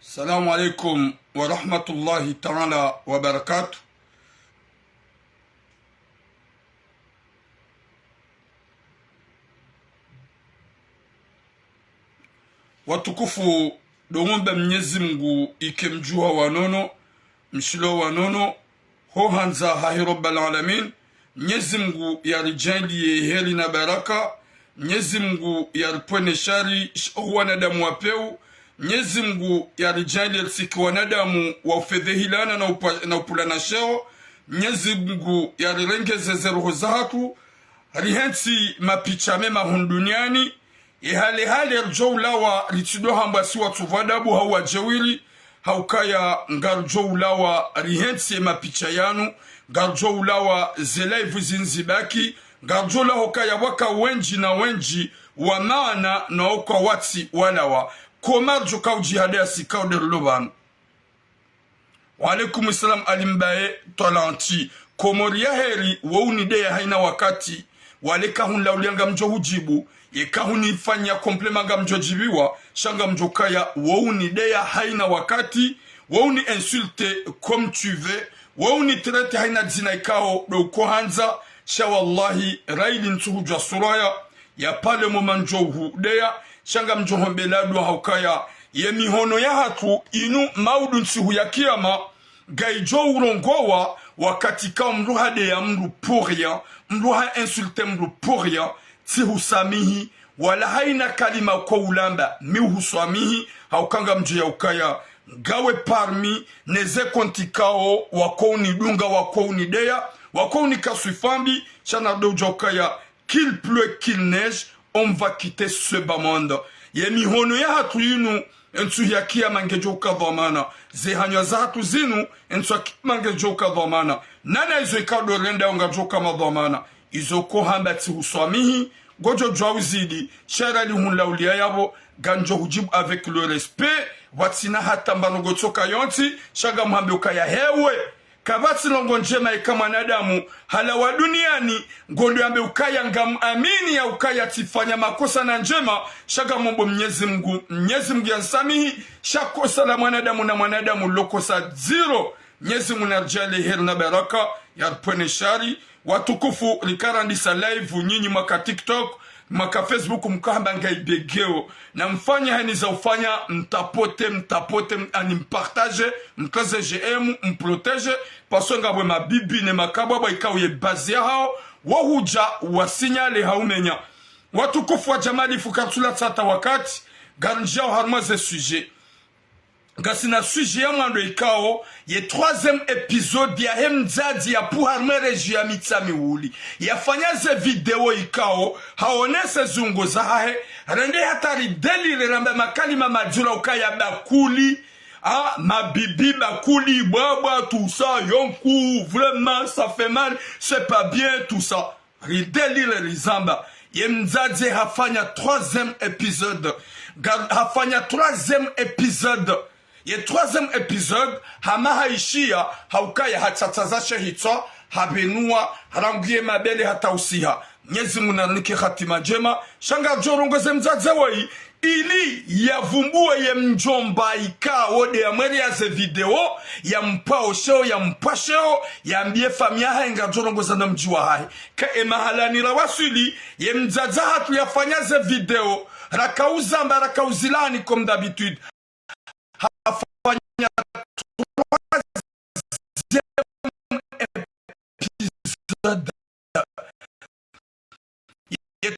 السلام عليكم ورحمة الله تعالى وبركاته. watukufu dongombe Mwenyezi Mungu ikemjua wanono mshilo wanono ho hanza hahi rabbal alamin. Mwenyezi Mungu yarijalie heri na baraka. Mwenyezi Mungu yaripwene shari wanadamu wapeu. Mwenyezi Mungu yarijalie siki wanadamu waufedhehilana na upulana sheo. Mwenyezi Mungu yarirengeze roho zatu rihensi mapicha mema hunduniani. Ihale hale rjoulawa ritido hamba si watu vadabu hawa jewili haukaya ngarjoulawa rihensi mapicha yanu ngarjoulawa zelaivu zinzibaki ngarjoula hokaya waka wenji na wenji wa maana na oka wati walawa komarjo kaujihadea sikaude lobanu. Wa alaikum salam alimbaye tolanti komoria heri waunideya haina wakati waleka hunla ulianga mjo hujibu yekahuni fanya komplemanga mjo jibiwa shanga mjo kaya wauni deya haina wakati wauni insulte comme tu veux wauni traite haina dzina ikao do kohanza sha wallahi raili nsuhujwa suraya ya pale momanjo hu deya shanga mjo hombeladu haukaya ye mihono ya hatu inu maudu nsuhu ya kiyama gaijo urongowa wakati kao mruha deya mru poria mruha insulte mru poria ti husamihi wala haina kalima kwa ulamba mi husamihi haukanga mju ya ukaya gawe parmi neze kontikao wakouni dunga wakouni deya wakouni kaswifambi chana doja ukaya qu'il pleut qu'il neige on va quitter ce bas monde ye mihono ya hatu yinu entu ya kia mangejoka dhamana zehanywa za hatu zinu entu ya mangejoka dhamana nana izo ikado renda unga joka madhamana izo kohamba ti husamihi gojo jwawzidi shara li hun laulia yabo ganjo hujibu avec le respect watina hata mbanogo toka yonti shaga muhambe ukaya hewe kabati longo njema kama nadamu hala wa duniani ngondo yambe ukaya ngam amini ya ukaya tifanya makosa na njema shaga mombo Mwenyezi Mungu yansamihi shakosa la mwanadamu na mwanadamu lokosa zero. Mwenyezi Mungu narjale heri na baraka yarpwene shari. Watukufu likarandisa live nyinyi mwaka TikTok mwaka Facebook mkahamba ngaibegeo na mfanya hani za ufanya mtapote ani mpartage mkaze GM mprotege pasonga bwe mabibi ne makabwa ikaw ye base hao wahuja wasinyale haumenya. Watukufu wa jamali fukatula tsata wakati garnjao harmaze sujet gasina sujet ya mwando ikao ye troisième épisode ya hemzadi ya puharme reji ya mitsami wuli ya fanyaze video ikao haonese zungo za hae rende hatari delile ramba makalima majura ukaya bakuli mabibi bakuli baba tout ça yonku vraiment ça fait mal c'est pas bien tout ça ridelile rizamba ye mzadi hafanya troisième épisode ye troisième épisode hama haishia haukaya hatsatazashe hitwa habenua haranguye mabele hatausiha. Mwenyezi Mungu nanike hatima njema shanga jorongoze mzaze wai ili yavumbue ye mjomba ikao de ya mweri ya ze video ya mpao sheo ya mpasheo ya mbie famia hainga jorongoza na mjiwa hai ka emahalani rawasuli ye mzaza hatu ya fanya ze video rakauzamba rakauzilani comme d'habitude hafanya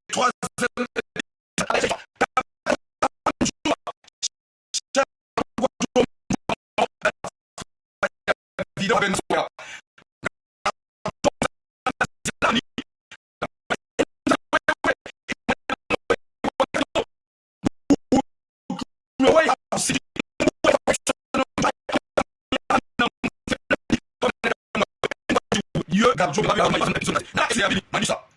troisième épisode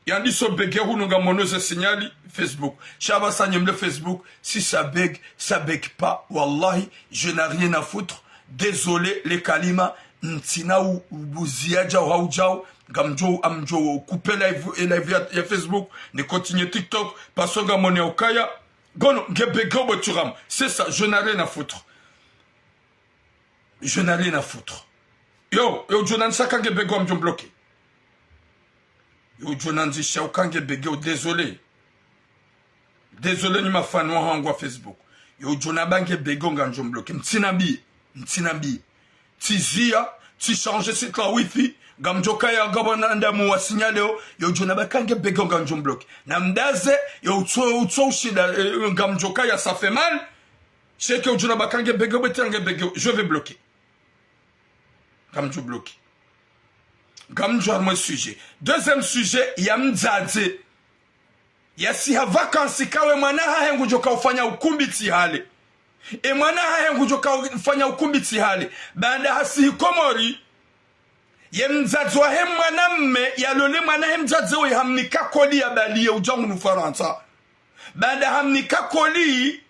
yandi so bege hununga monoze signali Facebook shaba sanyemle Facebook si ça bègue pas wallahi je n'ai rien à foutre désolé les kalima ntina ou buziaja ou haujao gamjo amjo couper live ya Facebook ne continue TikTok pasonga mone okaya gono ngebege oboturam c'est ça je n'ai rien à foutre. Je n'ai rien à foutre. Yo, Jonan Sakange Bego me bloqué. Yo, Jonan Zisha Kange Bego, désolé. Désolé, ni ma fan ou Facebook. Yo, Jonabange Bego me bloqué. Mtinabi. Tizia, ti change cette la wifi. Gamjoka ya gabana mu wa signale yo Jonabange Bego me bloqué. Namdaze, yo utso shida Gamjoka ya ça fait mal. Je sais que Jonabange Bego betange Bego, je vais bloquer. Gamjo bloqué. Gamjo a mon sujet. Deuxième sujet, Yamzadze. Yasi ha vakansi kawe mwana hahengu joka ufanya ukumbi tihale. E mwana hahengu joka ufanya ukumbi tihale. Banda hasi komori. Yemzadze wa hem mwana mme. Yalole mwana hemzadze wa hamnika koli ya baliye ujangu nufaransa. Banda hamnika koli.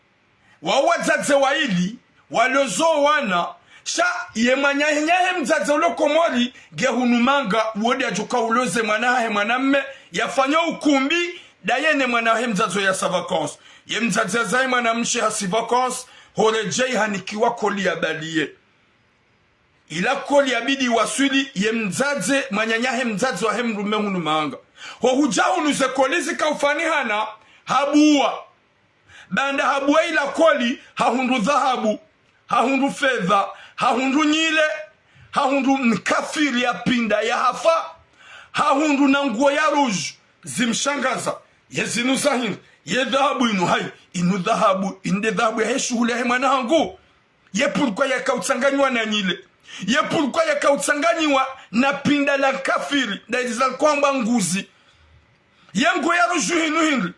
Wawadzadze wa ili. Walozo wana. Sha yemanya henyahe mzadze ulo komori. Gehunumanga uwodi ajuka uloze mwana hahe mwana mme. Yafanya ukumbi. Dayene mwana hemzazo ya sa vacances. Ye mzazo zai mwana mshe hasi vacances. Horejei hanikiwa koli ya baliye. Ila koli ya bidi wasuli. Ye mzaze manyanya hemzazo wa hemrume hunu maanga. Ho hujahu nuze kolizi kaufani hana. Habuwa. Banda habuwa ila koli. Hahundu dhahabu. Hahundu fedha. Hahundu nyile. Hahundu mkafiri ya pinda ya hafa. Hahundu na nguo ya ruju. Zimshangaza. Yezinu zahir. Ye dhahabu inu hai. Inu dhahabu. Inde dhahabu ya heshuhule ya hemana hangu. Ye pulukwa ya kautsanganywa na nyile. Ye pulukwa ya kautsanganywa na pinda la kafiri. Da izal kwamba nguzi. Ye nguo ya ruju hinu hinu.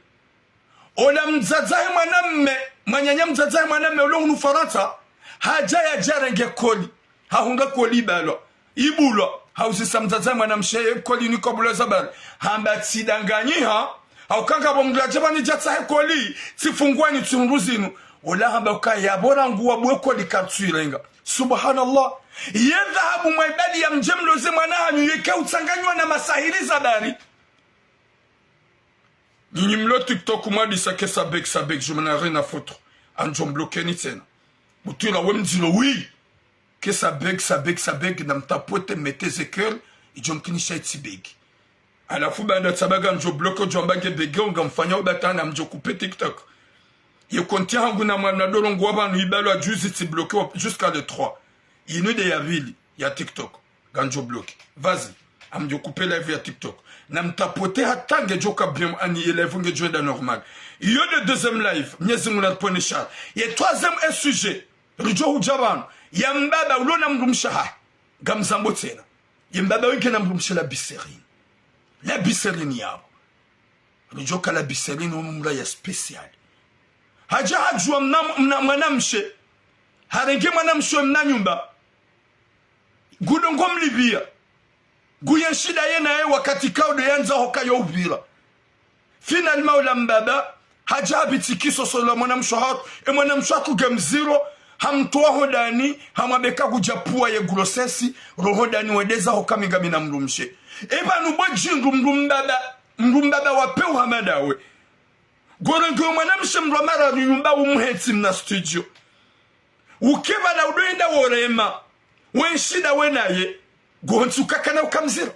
Ola mzazahe mwanamme. Manyanya mzazahe mwanamme ulo hunu faranta. Haja ya jarenge koli. Hahunga koli balo. Ibulo. Hausisa mzazahe mwanamshe koli niko bulo zabari. Hamba tidanganyiha. Haukanga bomglaje ni jatsahe koli. Tifungwani tsunruzinu. Ola hamba ukaya bora nguwa bwe koli kapsuirenga. Subhanallah. Ye dhahabu mwaibadi ya mjemloze mwanahanyu yeke utsanganywa na masahiri zabari. Nini mlo TikTok mwadi sake sabek. Je m'en ai rien à foutre. Anjom bloqué ni tena. Mutula wemdilo oui. Que sabek na mtapote mete zekel. Ijom kinisha itibegi. Alafu banda tsabaga njo bloko jombange bege onga mfanya ubatana mjo kupe TikTok. Ye konti hangu na manadoro ngwaba nuibalo ajuzi ti bloqué jusqu'à le 3. Yinu de ya vili ya TikTok. Ganjo bloqué. Vas-y. Amjo kupe live ya TikTok. Na mtapote hatange joka bien ani élève nge joenda normal. Yo le deuxième live. Nyezi muna pone char. Ye troisième sujet. Rijo hujaban. Yambaba ulona mrumshaha. Gamzambo tena. Yambaba wike na mrumsha la biserine. La biserine yabo. Rijoka la biserine umumla ya special. Haja hajua mnamshe. Harenge mnamshe mnanyumba. Gudongo mlibia. Guyenshida yena ye wakati kaude yanza hoka yo ubira. Finalement ula mbaba. Haja habitikiso solo mnamshe hatu. E mnamshe hatu gemziro. Hamtoa hodani, hamabeka kujapua ye grosesi, rohodani wedeza hokamiga mina mrumshe. Eba nubojindu mrumbaba wapeu hamadawe. Gorenge mwanamshe mromara nyumba umuheti mna studio. Ukeba na udoenda worema, wenshida wenaye, gohontu kakana ukamzira.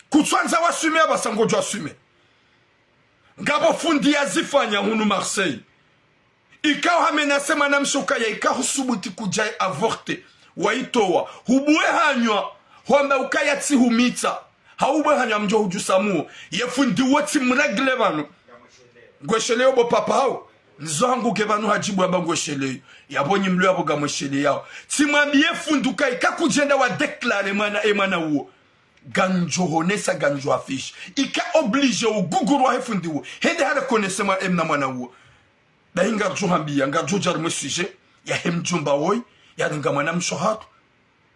Kutwanza wasume abasangojo wasume. Ngabo fundi ya zifanya hunu Marseille. Ikao hamenase manamshoka ya ikao subuti kujai avorte. Waitowa. Hubuwe hanywa. Huamba ukaya ti humita. Haubuwe hanywa mjo hujusamuo. Yefundi woti mregle vanu. Gweshele yobo papa hao. Nizo hangu kevanu hajibu amba gweshele. Yabonyi mlu yabo gamweshele yao. Timambi yefundi ukaya kakujenda wa deklare mana uo. Ganjo honesa ganjo afish. Ika oblige u guguru wa hefundi uo. Hende hada konese ma emna mana uo. Da hinga rjuhambi yanga rjujar mwesije ya hemjumba woi ya ringa mwana mshohatu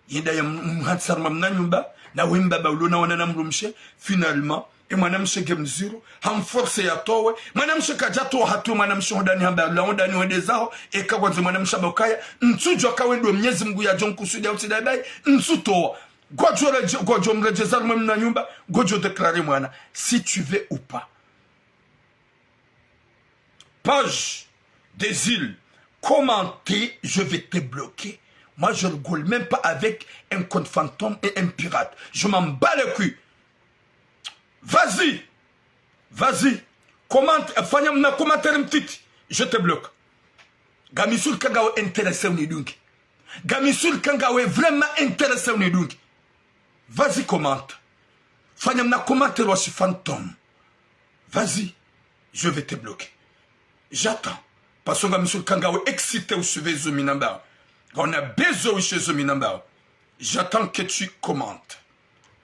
yenda ya mhatsar mamna nyumba na wimba baulona wana namrumshe finalement e mwana mshege mziro hamforce ya towe mwana msheka jato hatu mwana mshohodani hamba la ondani wedezao eka kwanza mwana mshabokaya ntujo kawendo mnyezi mgu ya jonku sudi ya utidabai ntutoa gojo mrejezar mamna nyumba gojo deklare mwana si tu veux ou pas. Page des îles, commenter, je vais te bloquer. Moi, je rigole même pas avec un compte fantôme et un pirate. Je m'en bats les couilles. Vas-y. Vas-y. Commente. Fanyam na commentaire m'titi. Je te bloque. Gamisul Kangawe intéressé ou donc. Gamisul Kangawe vraiment intéressé ou donc. Vas-y, commente. Fanyam na commentaire aussi fantôme. Vas-y. Je vais te bloquer. J'attends. Parce que Gamisul Kangawe excité ou suivez Zominamba. On a besoin chez Zominamba. J'attends que tu commentes.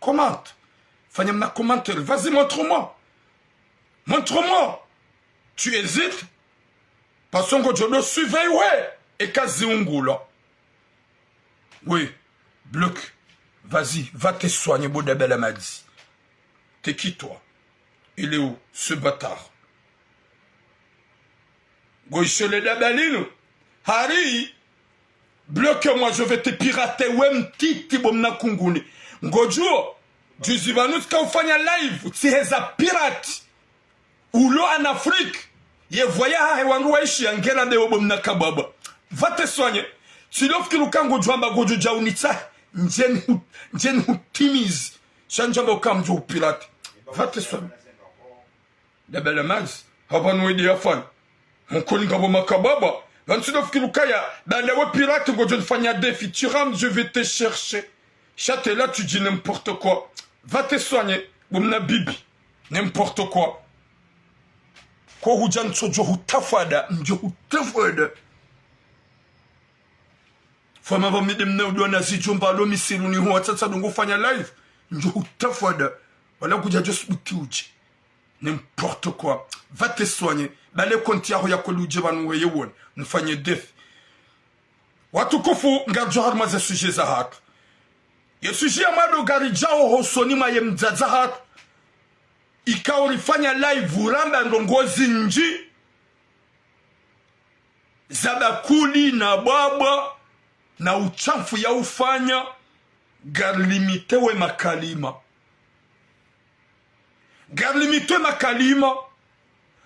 Commente. Fanyam na commentaire. Vas-y, montre-moi. Montre-moi. Tu hésites? Parce que je dois suivre, ouais. Et quasi là. Oui. Bloque. Vas-y, va te soigner, Boudabel Amadi. T'es qui, toi? Il est où, ce bâtard? Goïchele Dabalino. Harry. Bloque-moi, je vais te pirater. Wem titi bomna kunguni. Ngojo. Du Zibanus Kaufanya live. Si heza pirate. Ou l'eau en Afrique. Ye voya wangu waishi angela de obomna kababa. Va te soigner. Si l'offre que l'ukango jwamba gojo jaunitsa. Njen timiz. Chanjamba ukamjo pirate. Va te soigner. De belle maz. Haba nouedi afan. Mon kolinga boma kababa. Si l'offre que l'ukaya. Ben le pirate gojo fanya défi. Tu rames, je vais te chercher. Chate là, tu dis n'importe quoi. Va te soigner. Bomna bibi. N'importe quoi. Ko hujan sojo hutafada nje hutafada fama ba midem na udona si chomba lo misiru ni ho tsatsa dongo fanya live nje hutafada wala kuja just utiuje n'importe quoi. Va te soigner bale konti yako yakoluje banu weye won mfanye death watu kufu ngajo harma za sujet za hatu ye sujet amado gari jao hosoni ma ye mzaza hatu ikawa ulifanya live uramba ndongozi nji zabakuli na baba na uchafu ya ufanya garlimitewe makalima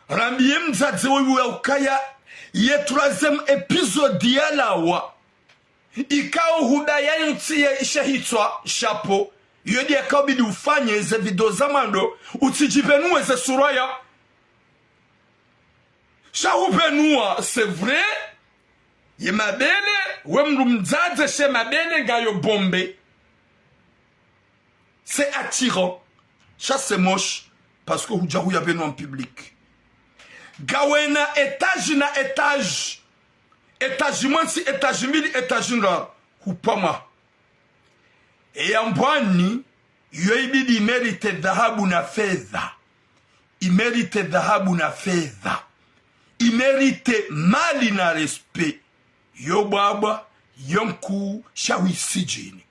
rambie mzaze wewe ukaya ye 3e episode ya lawa ikawa hudaya nti ya shahitwa chapeau yodi akabidi ufanye ze video zamando utijibenue ze suraya shahubenua c'est vrai ye mabele we mrumzaze she mabele gayo bombe c'est attirant ça c'est moche parce que hujahu ya benu en public gawena étage na étage mansi étage mili étage nra hupama e ambwani yoibidi imerite dhahabu na fedha. Imerite mali na respect. Yo baba, yonku, shawisijini.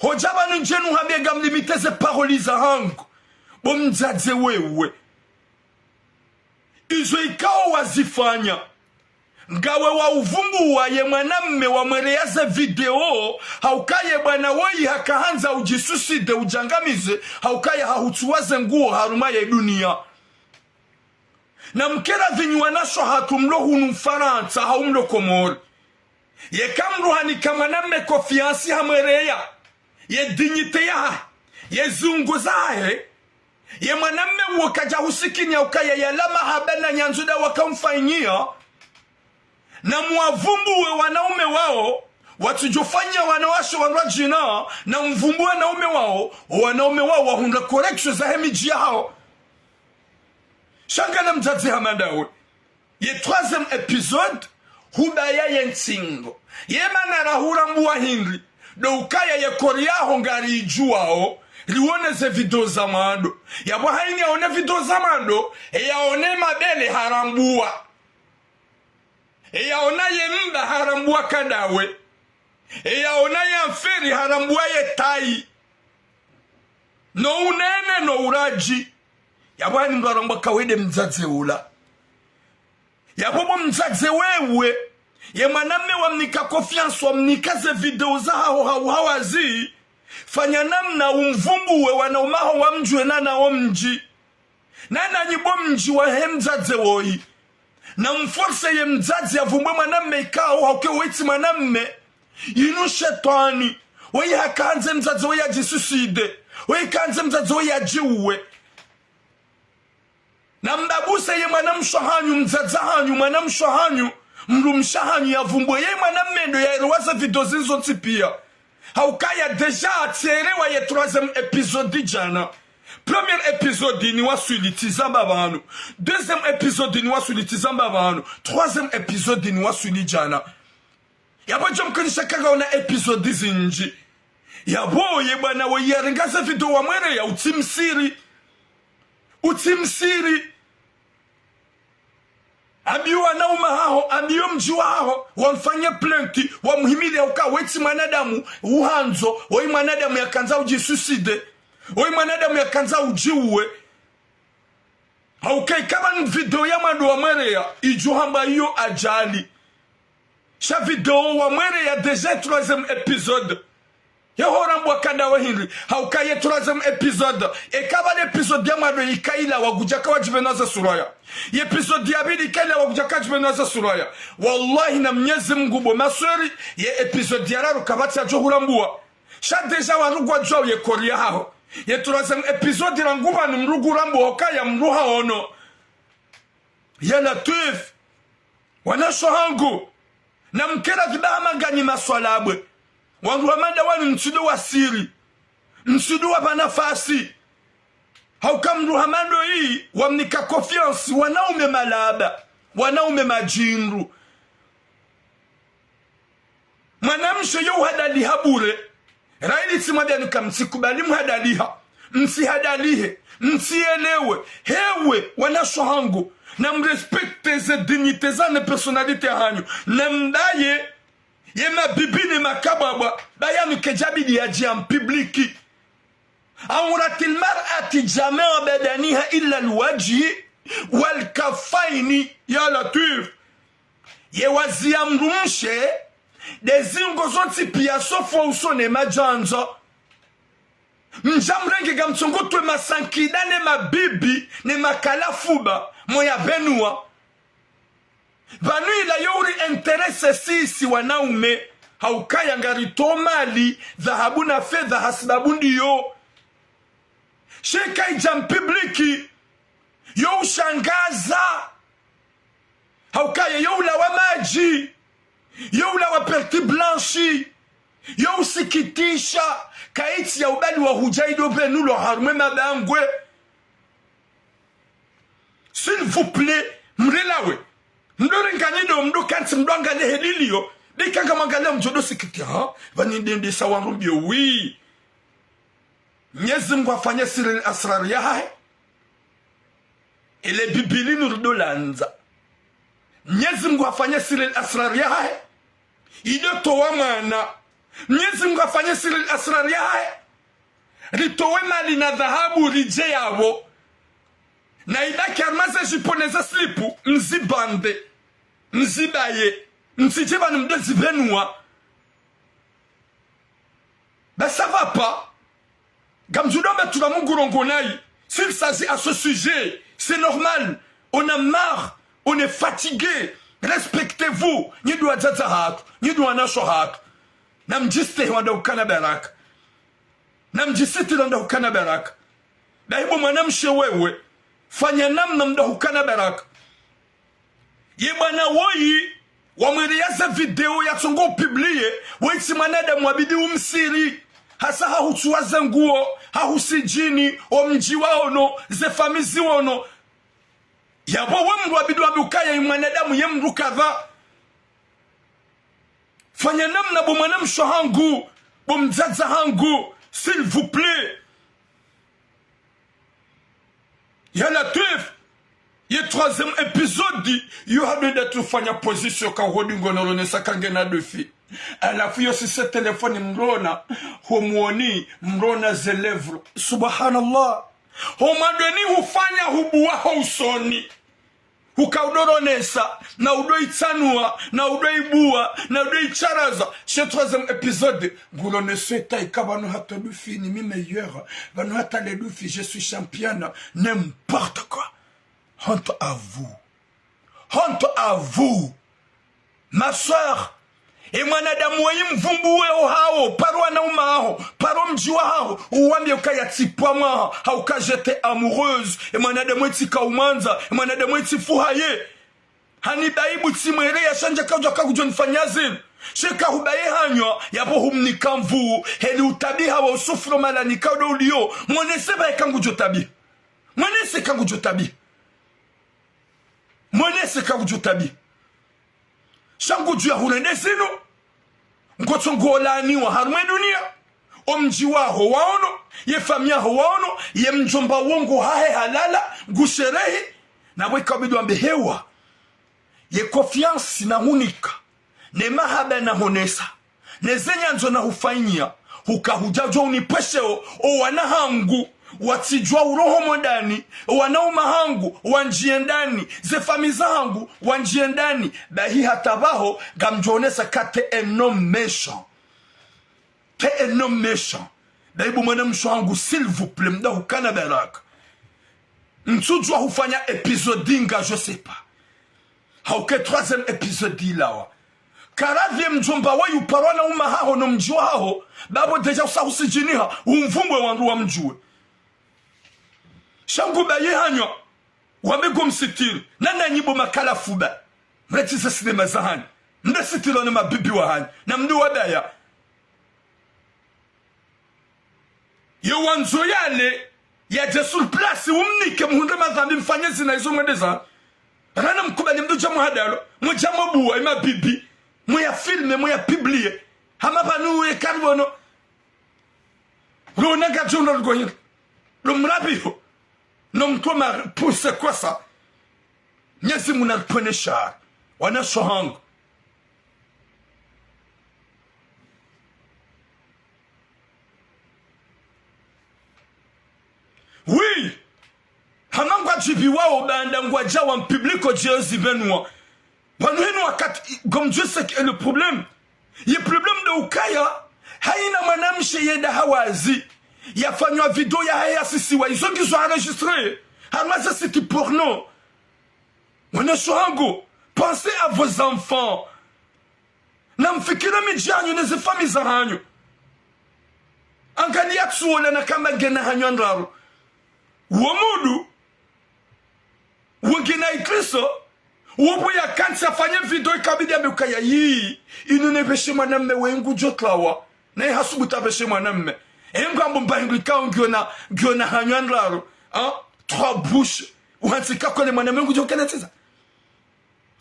Hojaba njenu habega mlimiteze paroli za hangu. Bomzaze wewe. Izo ikao wazifanya. Ngawe wa uvumbu wa ye mwanamme wa mwereaze video haukaye bwana woi hakahanza ujisuside ujangamize haukaye hahutuwaze nguo haruma ya dunia na mkera vinywa nasho hatumlo hunu Faransa haumlo Komori ye kamru hanika mwanamme kofiansi hamwerea ye dignite ya ye zunguzahe ye mwanamme wakaja husikini haukaye ya lama habana nyanzuda wakamfanyia na muavumbuwe wanaume wao watujofanya wanawasho wanajina na mvumbuwe wanaume wao wahunda correction za hemiji hao shanga na mzazi hamadawe ye 3e episode hudaya yensingo ye manara hurambuwa hindri do ukaya ye koriaho ngari ijuao liwone ze video za mando ya haini yaone video za mando yaone mabele harambuwa yaona ye mba harambuwa kadawe yaona ye mferi harambuwa ye tai no unene no uraji yabani mbaramba kawede mzaze ula yabobo mzaze wewe ye maname wa mnika confiance wa mnika ze video za hawazi fanya namna umvumbuwe wanaumaho wa mjwe nana wa mji nana nyibo mji wa hemzaze woi na mforse ye mzazi avumbwe mwanamme ikao hauke witi mwanamme inu shetani we hakanze mzazi we yajisuicide we kanze mzazi we yajiuwe na mbabuse ye mwana mshahanyu mzaza hanyu mwana mshahanyu mrumshahanyu yavumbwe ye mwana mendo ya irwaza video zinzo tipia haukaya deja atierewa ye 3e episode jana. Premier épisode ni wasulitizamba abantu, 2e épisode ni wasulitizamba abantu, 3e épisode ni wasulitijana. Yabo jomkonisha kaga ona episode zinji yabo ye bwana we yarengaza video wa mwere ya utimsiri abiyo wanauma hao, abiyo mjiwa hao, wamfanya plenti, wamhimili uka weti mwanadamu uhanzo, woi mwanadamu ya kanza ujisuicide, woi mwanadamu ya kanza ujiuwe. Haukai kama video ya mwandu wa mwere ya ijuhamba iyo ajali. Sha video wa mwere ya deja 3e episode. Ya horambu wakanda wa Henry. Haukai ya 3e episode. Kama episode ya mwandu ikaila wagujaka wajibenaza suraya. Episode ya bidi ikaila wagujaka wajibenaza suraya. Wallahi na Mwenyezi Mungu bo masweri. Episode ya raru kabati ya johurambuwa. Sha deja warugwa jwa ye korea hao. Ye 3e episode ya nguba ni mrugu rambu hokaya mruha ono. Ya Latif. Wanasho hangu. Na mkera vibaha magani maswala abwe. Wanguhamanda wani msudu wa siri. Msudu wa banafasi. Hauka mruhamando hii. Wamnika confiance. Wanaume malaba. Wanaume majinru. Manamshe yu hadaliha bure. Raili timabianuka msikubali mhadaliha. Msihadalihe. Msielewe. Hewe wanasho hangu. Na mrespekte ze dignite zane personalite hanyu. Na mdaye ye mabibini makababa bayanu kejabidi yaji en publiki. Auratil mar'ati jami'a badaniha illa alwajhi wal kafaini ya Latif. Ye wazi amrumshe dezingo zonti pia sofo usone majanza. Mjamrenge gamtsongotwe masankida ne mabibi ne makalafuba moya benua. Banu ila yori interese sisi wanaume. Haukaya ngarito mali dhahabu na fedha hasibabu ndiyo. Sheka ijam publiki yo ushangaza. Haukaya yo ula wa maji, yo ula wa perti blanchi, yo usikitisha kaiti ya ubali wa hujaido benulo harume mabangwe. S'il vous plaît, mrelawe mdore nganido mdo kanti mdwanga lehelilio dekanga mangale mjodo sikiti ha vanidende sawarumbio wi Mwenyezi Mungu afanye siri asrar ya hai ile bibili nurdo lanza. Mwenyezi Mungu afanye siri asrar ya hai ile towa mana. Mwenyezi Mungu afanye siri asrar ya hai ritowe mali na dhahabu rije yabo na ibaki armaze jiponeza slipu mzibande mzibaye msijeba ni mdezi benua. Ben ça va pas. Gamjudome tu vas mungurongo nai. S'il s'agit à ce sujet, c'est normal. On a marre, on est fatigué. Respectez-vous. Ni doit zazahat, ni doit nashohat. Namjiste wanda ukana barak. Namjiste wanda ukana barak. Daibo manamshe wewe. Fanya namna mda ukana barak. Ye bwana woyi wamwiriaza video ya songo publie waiti manada mwabidi umsiri hasa hahutuwaza nguo hahusijini omji waono ze famizi wono yabo wemru wabidu wabukaya imanadamu yemru kadha. Fanya namna bo mwanamsho hangu bo mzaza hangu s'il vous plaît. Ya Latif ye 3e episode you have de tufanya position ka hodingo nolone sakange na defi. Alafu yo si se telefoni mrona homuoni mrona zelevro. Subhanallah. Homadweni hufanya hubuwa hausoni. Hukaudoronesa na udoitanua na udoibua na udoicharaza. Ce 3e épisode goulone souhaita ikabano hata defi ni mi meilleur. Bano hata le defi je suis championne n'importe quoi. Honte à vous. Honte à vous. Ma soeur, mwanadamu wa mvumbuwe hao paro anauma hao paro mjiwa hao uwambie ukayatipwa mwa haukajete amoureuse mwanadamu etika umanza mwanadamu etifuhaye hani baibu timwere ya shanja kaujwa kakujonifanyazil sheka hubaye hanywa yabo humnikamvu heli utabiha wa usufro malani kaudo ulio mwenese bae kangu jotabi mwenese kangu jotabi mwenese kangu jotabi shangu juu ya hulende zinu ngotongo lani wa harumwe dunia omji waho waono ye famia ho waono ye mjomba wongo hahe halala gusherehi na weka bidu ambehewa ye confiance na hunika ne mahaba na honesa ne zenyanzo na hufanyia hukahujajwa unipesheo o wanahangu watijwa uroho modani wanauma hangu wanjiendani ze famiza hangu wanjiendani bahi hatabaho gamjonesa kate enom méchant te enom méchant daibu mwanamsho hangu s'il vous plaît mda hukana baraka mtujwa hufanya episodinga je sais pas hauke 3e épisode ilawa karavye mjomba wayu parwana umahaho no mjiwaho babo deja usahusijiniha umvumbwe wangu wa mjue shangu baye hanywa wabego msitiri nana nyibo makala fuba mretisa sinema zahani mda sitiro na mabibi wa hani na mdu wadaya yo wanzo yale ya jesul plasi umnike muhunde mazambi mfanyezi na izo mwendeza rana mkubali mdu jamu hadalo mjamu buwa ima bibi mweya filme mweya piblie hama banu ye karbono rona gajuna rgoyin lo mrabiho no mtoma pousse quoi ça nyezi munalpone shar wana sohang oui hamangwa jibi wao banda ngwa jawa publico jezi benwa panwenu wakati comme Dieu sait que le problème il problème de ukaya haina mwanamshe yeda hawazi yafanywa video ya haya sisi wa izo gizo enregistré hamaza siti porno mwana sohango pensez à vos enfants namfikira mijanyu neze famille hanyu angalia tsuola na kama gena hanyu andraro womudu wongena ikristo wopo ya kanti afanya video ikabidi amekaya hii inunebeshe mwanamme wengu jotlawa na hasubuta beshe mwanamme engambo mbangika ngiona hanyandlaro trois bouches uhansika kole mwanamme wengu jokeletiza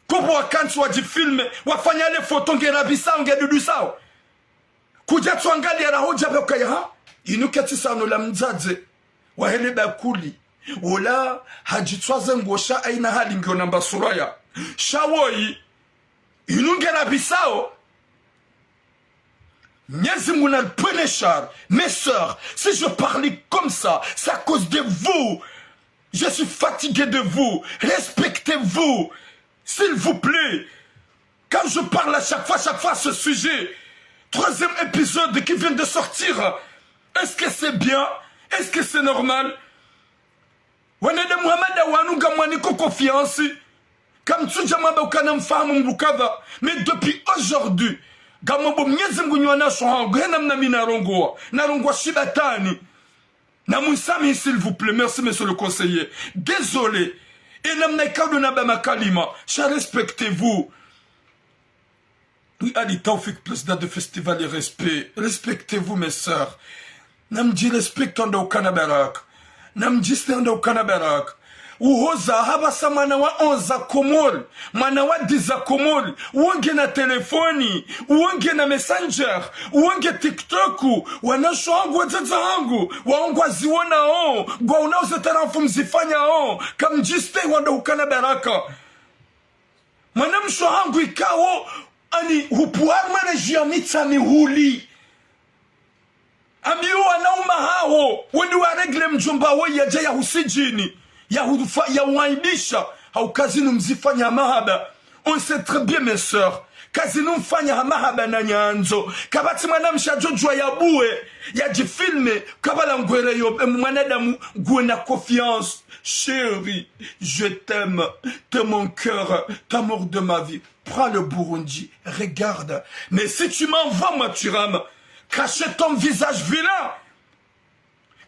kopo wakanti wajifilme wafanya le foto ngerabisa ngedudu sawa kuja tuangalia na hoja bekaya inuketisa no la mzaze wahele bakuli wala hajitwaze ngosha aina hali ngiona mbasuraya shawoi inungera bisao nyezi munalpenechar. Mes sœurs, si je parlais comme ça, c'est à cause de vous. Je suis fatigué de vous. Respectez-vous, s'il vous plaît. Quand je parle à chaque fois ce sujet, 3e épisode qui vient de sortir, est-ce que c'est bien? Est-ce que c'est normal? Wanede Muhammad wanuga mwaniko confiance. Comme tu jamaba ukana mfahamu mbukava. Mais depuis aujourd'hui, gambo mnyezi mgunywana sohangu hena mnamina rongoa. Na rongoa shibatani. Na moussami s'il vous plaît. Merci monsieur le conseiller. Désolé. Et namnaikado nabama kalima. Respectez-vous. Oui, Ali Taufik, président de festival et respect. Respectez-vous mes sœurs. Namdi respectando ukanabarak. Namdi stendo ukanabarak. Uhoza haba samana wa 11 komol, mana wa 10 komol, uonge na telefoni, uonge na messenger, uonge TikToku, wanasho wangu wazaza wangu, waongwa ziwana o, gwa unauze tarafu mzifanya o, kamjiste wanda ukana baraka. Manamsho wangu ikawo, ani hupuarma rejia mitsa mihuli. Amiyo wanauma hao, wende wa regle mjomba wa yaja ya husijini. Ya waibisha haukazini mzifanya mahaba On sait très bien, mes sœurs, kazi numfanya hamahaba na nyanzo kabati mwana mshajojwa ya bue ya jifilme kabala ngwere yo mwanadamu gwe na confiance. Chérie, je t'aime de mon cœur, t'amour de ma vie. Prends le Burundi, regarde. Mais si tu m'envoies, moi, Turam, cachez ton visage vilain.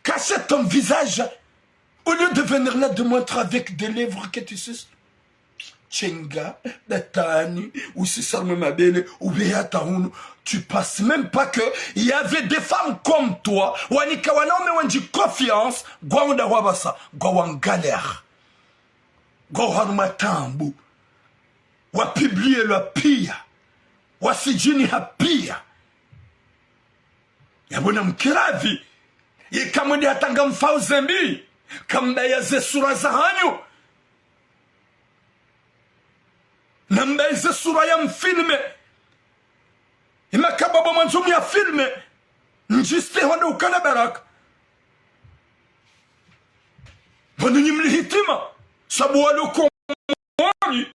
Cachez ton visage. Au lieu de venir là de montrer avec des lèvres que tu sais. Tchenga, Datani, ou si ça me m'abelle, ou Beataoun, tu passes même pas que il y avait des femmes comme toi, Wanika Wanome Wanji confiance, Gwanda Wabasa, Gwawan galère, Gwawan matambu, Wa publier le pire, Wa sijini ha pire, Yabona mkiravi, Yekamudi hatanga mfauzembi, Kamda ya zesura zahanyo, Nambaize sura ya mfilme imakababa manzumi ya filme njiste wanda ukana baraka wanda nyimli hitima sabu wale ukomwani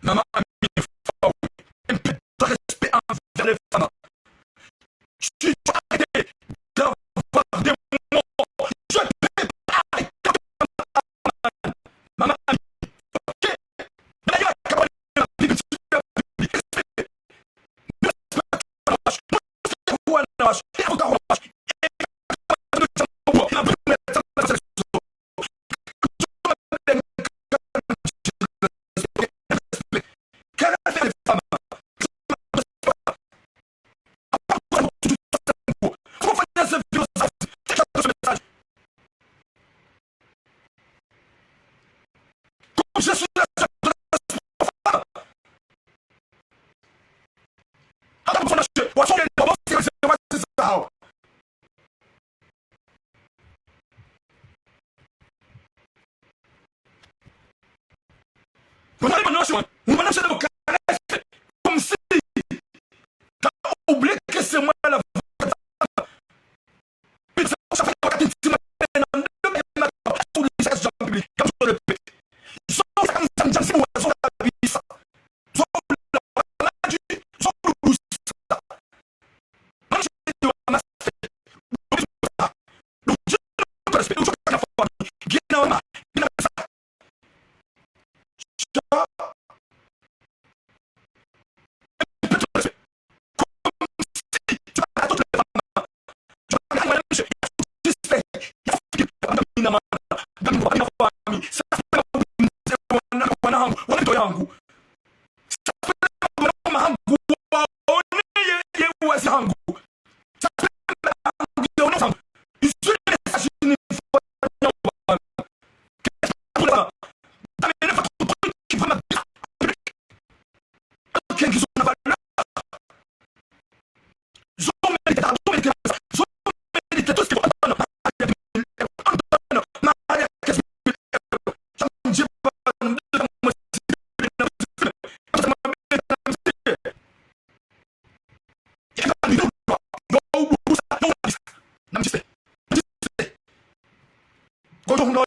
Maman a mis un peu de respect envers les femmes. Je suis arrêté d'avoir des mots. Je peux pas arrêter. Maman a mis ok. D'ailleurs, quand on a mis respect. Ne respect pas. Je suis la seule de la femme. Attends, on a acheté. On a acheté. On a acheté. On a acheté. On a acheté. Comme si tu as oublié que c'est moi la femme. Puis ça fait pas que tu m'as tous les gens publics. Comme je le répète.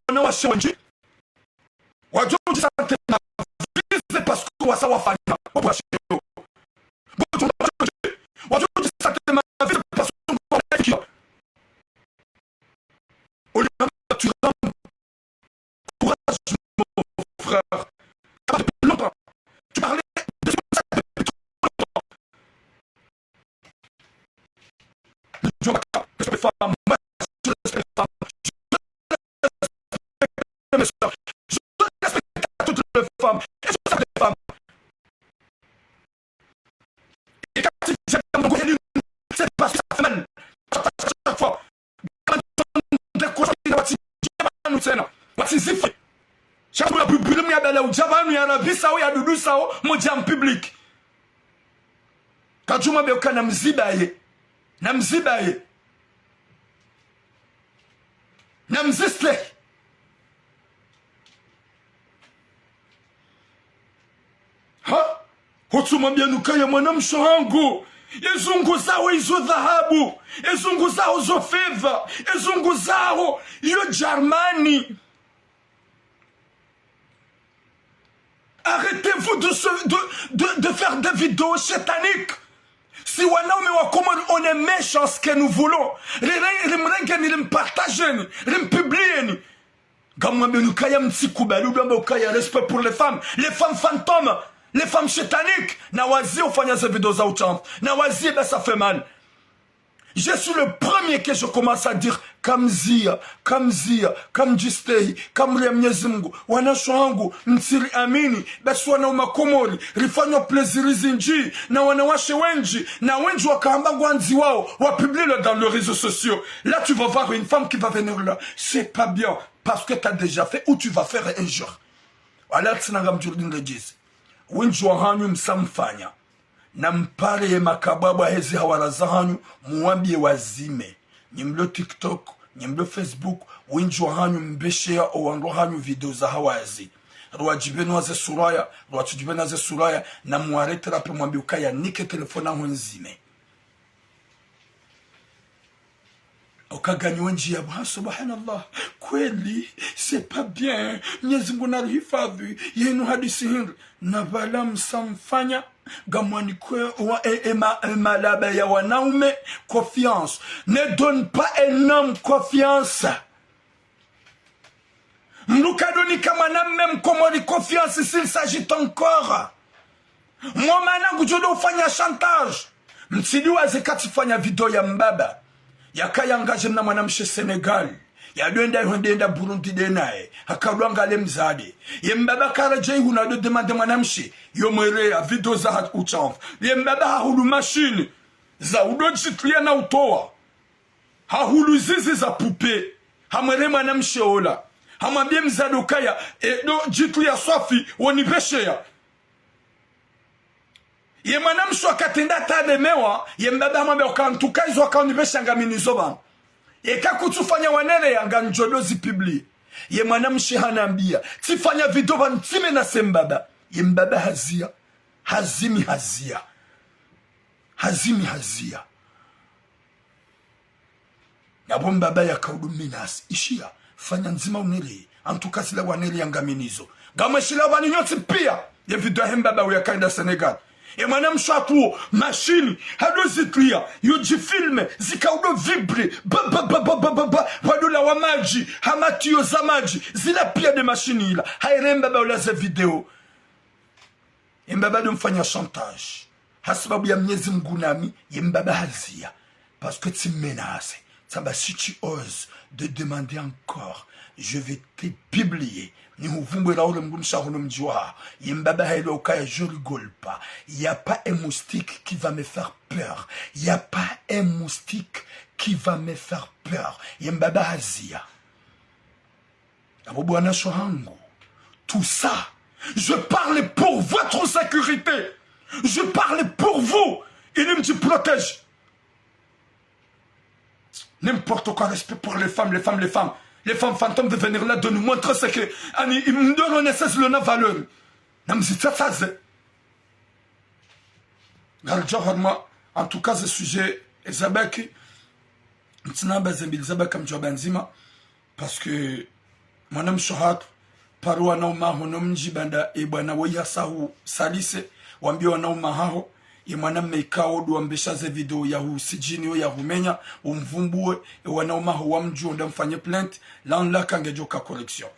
wanawashe wenji wajua ujisante na vize pasku wasa wafanya wapwashe wajua ujisante na vize pasku wafanya tu rends courage mon frère depuis longtemps tu parlais de ça depuis longtemps je respecte les femmes moi je respecte les femmes je respecte toutes les femmes et je respecte les femmes et quand j'aime mon côté c'est parce que ça fait mal chaque fois watizifi shabu ya bibili ya bela ujabanu ya rabisa au ya dudusa au moja public kajuma beka na mzibaye na mzisle ha hotumwambia nukaya mwanamsho wangu ezungu zao izo dhahabu, ezungu zao zo fedha, ezungu zao iyo Germani. Arrêtez-vous de faire des vidéos sataniques. Si wanaume wa Komori on est méchants ce que nous voulons, les partager, les publier. Gamwambe nukaya mtsikubali udamba ukaya respect pour les femmes fantômes. Les femmes sataniques, nawazi ufanya ces vidéos za uchafu. Nawazi ben ça fait mal. Je suis le premier que je commence à dire kamzia, kamjistei, kamria Mwenyezi Mungu, wanasho wangu, msiri amini, basi wanauma Komori, rifanywa plezirizi nji, na wanawashe wenji, na wenji wakaamba wanzi wao, wapublie dans les réseaux sociaux. Là tu vas voir une femme qui va venir là. C'est pas bien, parce que tu as déjà fait, ou tu vas faire un jour. Voilà, tsinanga mjurdin rejizi. Winjwa hanyu msamfanya na mpare ye makababa hezi hawaraza hanyu muwambie wazime nyimlo TikTok, nyimlo Facebook, winjwa hanyu mbeshea owanro hanyu video za hawazi rwajibenu waze suraya na muarete rape mwambie ukaya nike telefona hunzime ukagani wenji ya buha subhanallah kweli c'est pas bien Mwenyezi Mungu narihifadhi yenu hadisi hili na bala msamfanya gamwani kwe malaba ya wanaume confiance. Ne donne pas un homme confiance. Mnukadoni kama na même Komori confiance s'il s'agit encore. Moi maintenant kujodo ufanya chantage msidi waze katifanya video ya mbaba yakayangaje na mwanamshe Senegal yadenda Burundi denaye akadwanga le mzade yembaba karaje hunado demande mwanamshe yomwere video za uchafu yembaba hahulu machine za udojitlia na utoa hahulu zizi za pupe hamwere mwanamshe ola hamwambie mzade ukaya do jitlia swafi wonipeshea ye mwanamsho akatenda tademewa ye mbaba mwambia ukantukaizo akanibesha ngaminizo bana eka kutufanya wanene yanga njodozi publie ye mwanamshi hanambia tifanya video bana time na sembaba ye mbaba hazimi hazia yabo mbaba yakauduminasi ishia fanya nzima unere antukasila wanere yangaminizo gamashila bani nyoti pia ye video ya mbaba uyakaenda Senegal. Et madame Chatou, machine, hadozitlia, yojifilme, zikaudo vibre, wadola wamaji, hamatio zamaji, zila pia de machine ila, hairemba baula ze video. Yembaba de mfanya chantage. Hasbabu ya Mwenyezi Mungu nami, yembaba hazia. Parce que tu menaces. Samba, si tu oses de demander encore, je vais te publier. Je rigole pas. Il n'y a pas un moustique qui va me faire peur. Il n'y a pas un moustique qui va me faire peur. Yembaba Azia. Tout ça, je parle pour votre sécurité. Je parle pour vous. Il me dit protège. N'importe quoi, respect pour les femmes. Les femmes fantômes de venir là, de nous montrer ce que... Ils me donnent une valeur. En tout cas, ce sujet, parce que mwana mshohatu paru wanaumaho no mjibanda bwana weya sahu salise wambia wanaumaho ye mwana meikao duambesha ze video ya sijini ya humenya umvumbue wanaumaho wamjonda mfanye plainte la kangejoka correction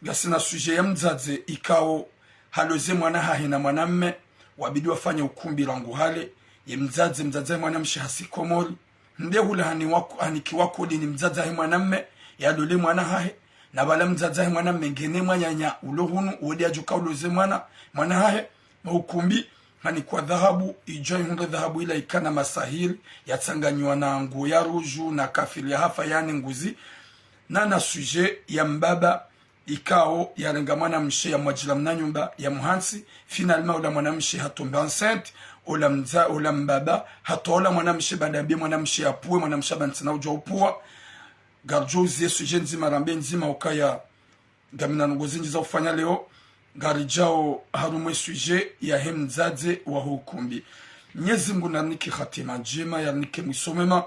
gasina sujet ya mzaze ikao haloze mwana hahina mwanamme wabidi wafanye ukumbi langu hale ye mzaze mwana mshi hasikomori nde hula hanikiwako ni mzaze hahi mwanamme ya lole mwana hahe na bala mzaze hahi mwanamme ngene mwanyanya ulohunu uwede ajuka uloze mwana hahe ukumbi hanikuwa dhahabu ijoi hunde dhahabu ila ikana masahiri ya tsanganywa na nguo ya ruju na kafiri ya hafa yani nguzi na sujet ya mbaba ikao yarenga mwana mshe ya mwajila mna nyumba ya muhansi finalement ula mwana mshe hatombe enceinte ula mbaba hatola mwana mshe bandambie mwana mshe apuwe mwana mshe bantina uja upua garjo uzie sujet nzima rambe nzima ukaya gamina ngozi njiza ufanya leo garijao harumwe sujet ya hemzaze wa hukumbi Mwenyezi Mungu naniki khatima njema ya nike mwisomema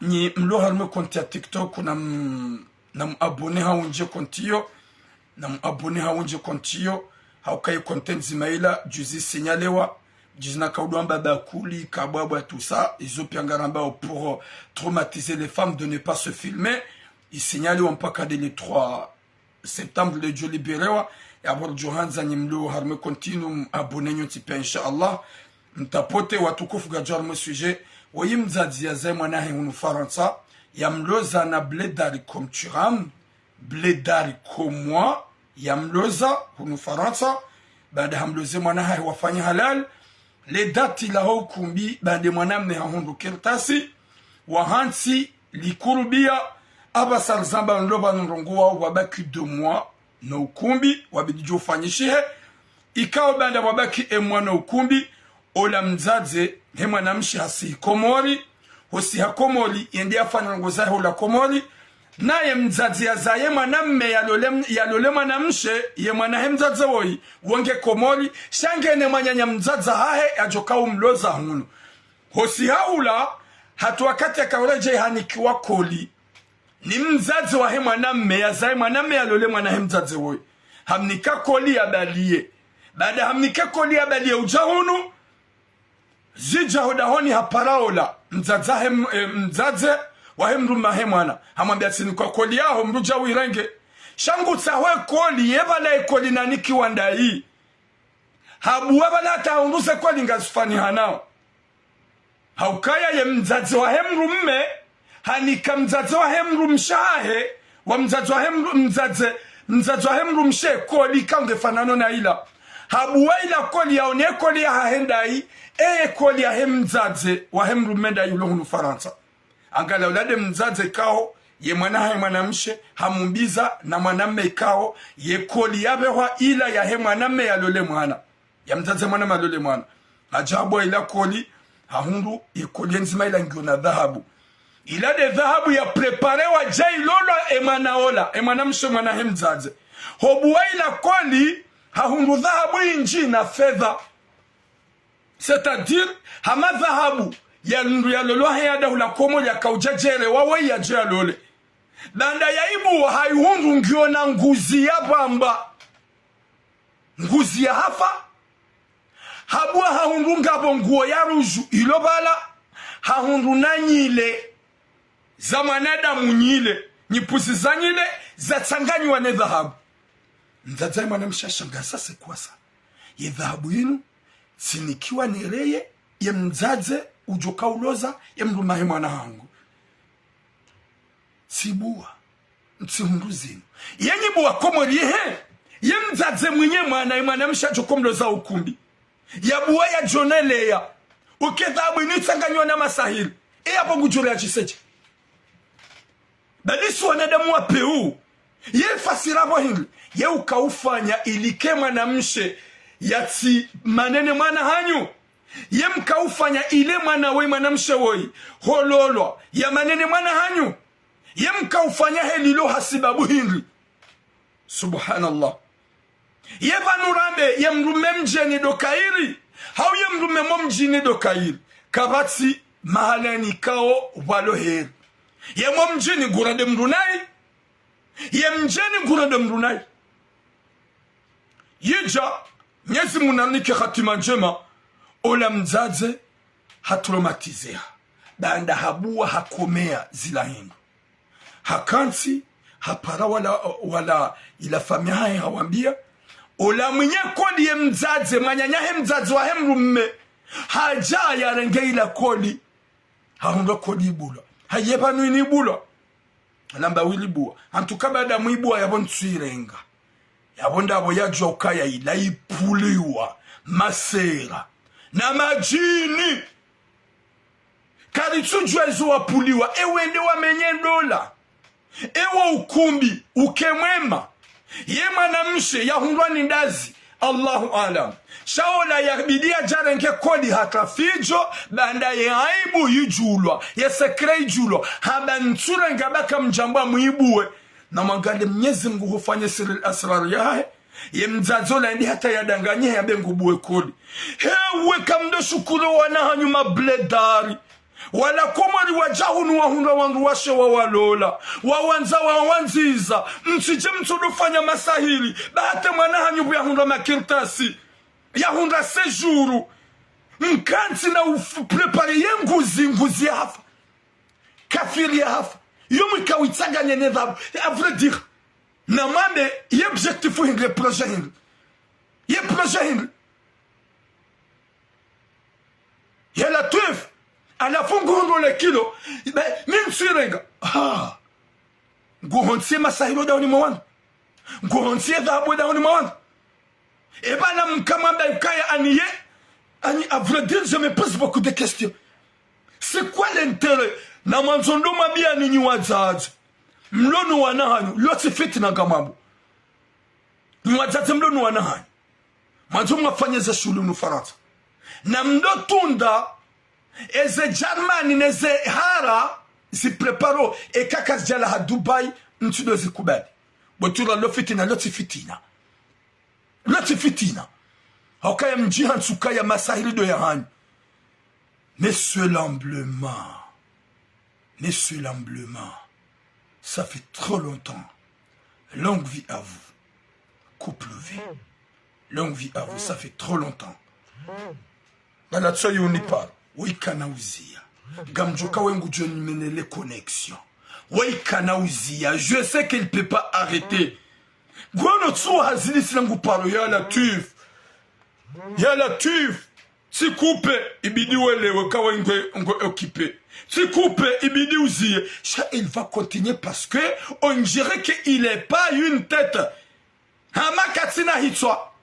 ni mlo harumwe konti ya TikTok na abone haunje kontiyo na abone haunje kontiyo haukai content zimaila juzi signalewa jizna kaudwamba bakuli kababwa tout ça ils ont piangaramba pour traumatiser les femmes de ne pas se filmer ils signalewa mpaka de le 3 septembre le Dieu libérewa ya bor johanza nyimlo harme continue abone nyoti pe inshallah mtapote watukufu gajwa harme sujet wayimzazi ya zema na hunu Faransa yamloza na bledari comme turam bledari comme moi yamloza hunu Faransa baada hamloze mwana hai wafanya halal le dati la hukumbi baada mwanamne hahundu kirtasi wahansi likurubia abasal zamba nloba nrongoa wabaki 2 mois na ukumbi wabidijo fanyishihe ikao baada wabaki mwana ukumbi ola mzaze he mwanamshi hasi komori hosi hakomoli yende afanya ngozahe ula komoli naye mzazi ya zaye mwanamme yalole mwanamshe ye mwanahe mzazi woi wonge komoli shangene mwanyanya mzazi hahe ajoka umloza hunu hosi haula hatu wakati ya kaureje hanikiwa koli ni mzazi wa he mwanamme ya zaye mwanamme yalole mwanahe mzazi woi hamnika koli ya balie baada hamnika koli ya balie ujahunu zija hodahoni haparaola mzaze wahe mruma he mwana hamwambia sini kwa koli yaho mruja wirenge shangu tsahwe koli yebala koli naniki wanda hii habuwa bala taunduze koli ngazufani hanao haukaya ye mzaze wahe mrumme hanika mzaze wahe mrumshahe wa mzaze wahe mzaze wahe mrumshe koli kangefanano na ila habuwa ila koli yaone koli ya hahendai koli ya hemzaze wa hemrumenda yulo hunu Faransa angala ulade mzaze kao ye mwanahe mwanamshe hamumbiza na mwanamme kao ye koli yabewa ila ya he mwanamme yalole mwana ya mzaze mwana malole mwana ajabu ila koli hahundu ye koli nzima ila ngiona dhahabu ila de dhahabu ya preparewa jai lolo manaola mwanamshe mwanahe mzaze hobuwa ila koli hahundu dhahabu inji na fedha c'est-à-dire hama dhahabu ya ndu ya lolo hayada hula komo ya kaujajere wawe ya jea lole banda ya ibu haihundu ngiona nguzi ya bamba nguzi ya hafa habua hahundu ngabo nguo ya ruju ilobala hahundu na nyile za mwanadamu nyile nyipusi za nyile za tsanganywa ne dhahabu mzaza mwana mshashanga sasa kwasa ye dhahabu yinu sinikiwa nereye ye mzaze ujoka uloza ye mrumahe mwana hangu sibua mtsihunduzinu yenye buwa komori ye mzaze mwenye mwana mshajo komloza ukumbi ya buwa ya joneleya ukedhabu inu tsanganywa na masahili hapo ngujure ya chiseche balisu wanadamu wa peu ye fasirabo hili ye ukaufanya ilike mwanamshe yati manene mwana hanyu ye mkaufanya ile mwana we mwanamshe woi hololwa ya manene mwana hanyu ye mkaufanya helilo hasibabu hili subhanallah ye vanurambe ye mrume mjeni dokairi hau ye mrume momjini dokairi kabati mahalani kao walo heri ye momjini gurade mrunai ye mjeni ngurende mrunai yija nyezi munanike hatima njema ola mzaze hatraumatizea banda habua hakomea zila hindu hakansi hapara wala ila famia hae hawambia ola mwenye kodi ye mzaze manyanyahe mzaze wa hemrumme haja ya renge ila kodi haunga kodi ibula hayepa nuini ibula namba wili bua antuka bada muibua yabon tsuirenga yabonda abo yajwa ukaya ila ipuliwa masera na majini karitujwa ezo wapuliwa ewende wamenye dola ewa ukumbi ukemwema ye mwanamshe yahundwa ni ndazi Allahu alam shaola yabidia jarenke kodi hatafijo banda ye aibu yijulwa ye sekre yijulwa haba nture ngabaka mjamba muibue na magande Mwenyezi Mungu hufanye siri asrar yahe ye mzazola ndi hata yadanganye ya bengu buwe kodi hewe kamdo shukuru wana hanyuma bledari wala komari wajahunu wahunga wangu washe wawalola wawanza wawanziza msije mtudufanya masahili bahate mwana hanyubu yahunga makirtasi yahunga sejuru mkanti na uprepare ye nguzi ya hafa kafiri ya hafa yomu ikawitsaga nyene dhabu a vrai dire na mambe ye objectifu hingre projet hingre ye projet hingre ye la tuef ala fungu le kilo min sirenga nguhonsie masahilo dauni mwana nguhonsie dhabu dauni mwana ebana mkamamba ukaya ani à vrai dire je me pose beaucoup de questions. C'est quoi l'intérêt na manzondo mabia ni nyiwazaza mlono wanahanyu loti fitina ngamambo nyiwazaza mlono wanahanyu manzo mwafanyeza shulu nu Faransa na mdotunda eze Germany neze hara si preparo e kakas jala ha Dubai ntudo zikubali botura lo fitina loti fitina hokaya mjihan sukaya masahili do ya hanyu Monsieur l'emblement, ça fait trop longtemps. Longue vie à vous. Couple vie. Longue vie à vous, ça fait trop longtemps. Dans la tsoyi on y parle. Oui, kanaouzia. Gamjoka wengu joni mene les connexions. Oui, kanaouzia. Je sais qu'il ne peut pas arrêter. Gouano tso hazili silangu paro. Ya la tuf. Si coupe, ibidi welewe kawa ngwe occupé. Si coupe, ibidi ouziye. Il va continuer parce que on dirait qu'il n'est pas une tête. Hama katsina hitswa.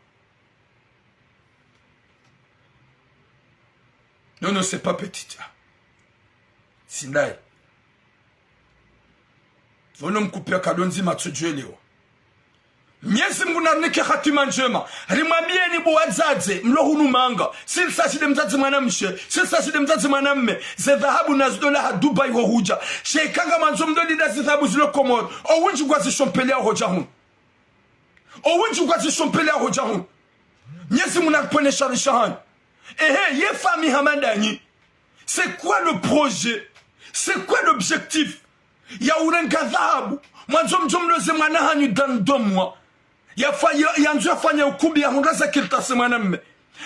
Non, c'est pas petit. Sindai. Vonom couper kadonzi matsujuelewa. Mwenyezi Mungu narnike hatima njema. Rimwambieni buwazaze mlohunu manga. Silsa shide mzazi mwanamshe. Silsa shide mzazi mwanamme. Ze dhahabu na zidola ha Dubai wa huja. Sheikanga manzo mdoli na zidhabu zilo komoro. Owinju kwa zishompelea hoja hun. Mwenyezi Mungu narponesha rishahan. Ye fami hamandanyi. C'est quoi le projet? C'est quoi l'objectif? Ya urenga dhahabu. Mwanzo mjomloze mwanahanyu dandomwa. Yanzu yafanya ukumbi ya hungaza kiltasi mwanamme.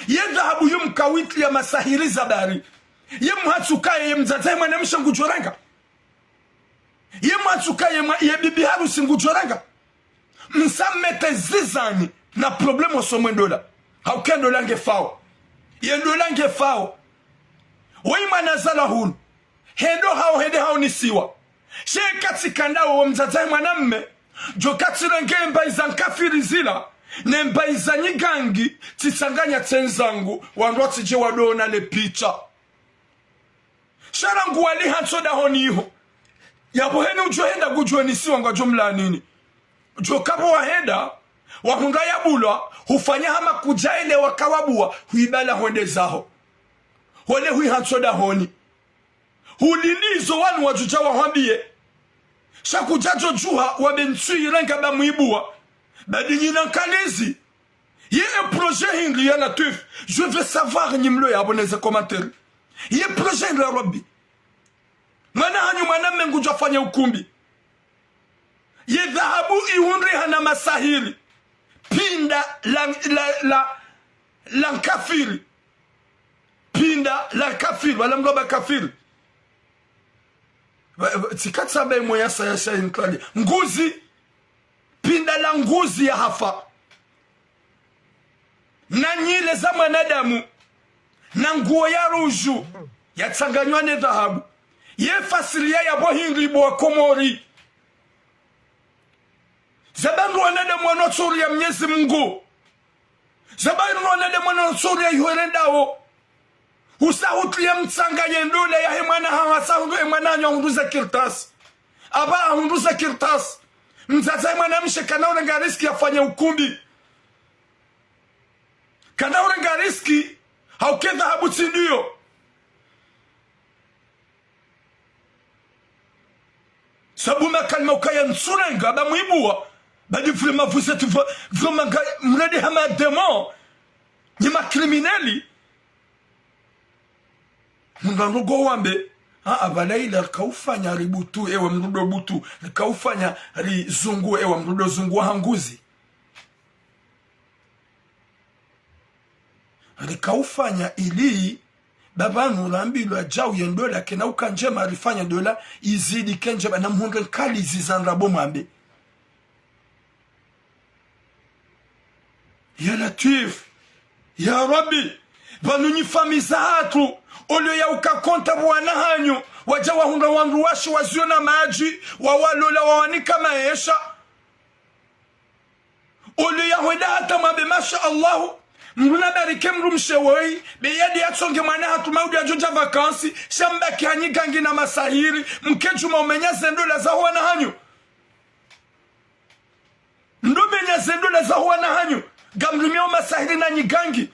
Ye dhahabu yu mkawitli ya masahiri zabari. Ye mhatsukaye ye mzazaye mwanamisha ngujoranga. Ye mhatsukaye ye bibi harusi ngujoranga. Msamete zizani na problemo somwe dola. Haukendo lange fao. Ye ndo lange fao. Weima nazala hunu. Hendo hao nisiwa. Shekati kandawo wa mzazaye mwanamme. Jokati rengemba izankafiri zila. Nemba izanyigangi. Tisanganya tenzangu. Wanroti je wadona le picha. Sharangu wali hansoda honi iho. Yaboheni ujohenda gujwe nisiwa nga jumla nini. Jokapo wahenda. Wahunga yabulwa. Hufanya hama kujaile wakawabua. Huibala honde zaho. Hole hui hansoda honi. Hulilizo wanu wajuja wahambie. Shakujajo juha wabensui renga ba muibua. Badinina kanezi. Ye un projet hingli ya la tuf. Je veux savoir nimlo ya aboneze commentaire. Ye projet hingli ya Rabbi. Mana hanyu mana mengu jafanya ukumbi. ye dhahabu ihunri hana masahiri pinda la kafiri pinda la kafiri wala mgoba kafiri tikatsa be moya saya inklali nguzi pinda la nguzi ya hafa na nyile za mwanadamu na nguo ya ruju yatsanganywa ne dhahabu ye fasiria ya bohindri bo komori zabangu wanadamu wanotsuri ya Mwenyezi Mungu zabangu wanadamu wanotsuri ya yuherendao usahutlia mtsanga yendule ya hemana hawa sahudu emana nyonduza kirtas aba hunduza kirtas mzaza emana mshekana urenga riski afanya ukumbi kana urenga riski haukeza habuti ndiyo sabuma kalma ukaya nsurenga ba muibua badi vraiment vous êtes vraiment mredi hama démon ni ma crimineli mungango wambe abalaila kaufanya ributu ewe mrudo butu kaufanya rizungu ewe mrudo zungu hanguzi kaufanya ili babanu lambilwa jau yendola kena ukanjema alifanya dola izidi kenjeba na mhunga kali zizandra bomambe ya Latif ya Rabbi banu nyifamiza hatu olio ya ukakonta bwana hanyu waja wahunda wandu washi waziona maji wawalola wawanika maesha olio ya huenda hata mabe masha Allahu mruna barike mru mshewoi beyadi ya tsonge mwana hatu maudi ya joja vakansi shamba kihanyi gangi na masahiri mkejuma umenya zendola za huwa na hanyu menya zendola za huwa na hanyu gamrumia masahiri na nyigangi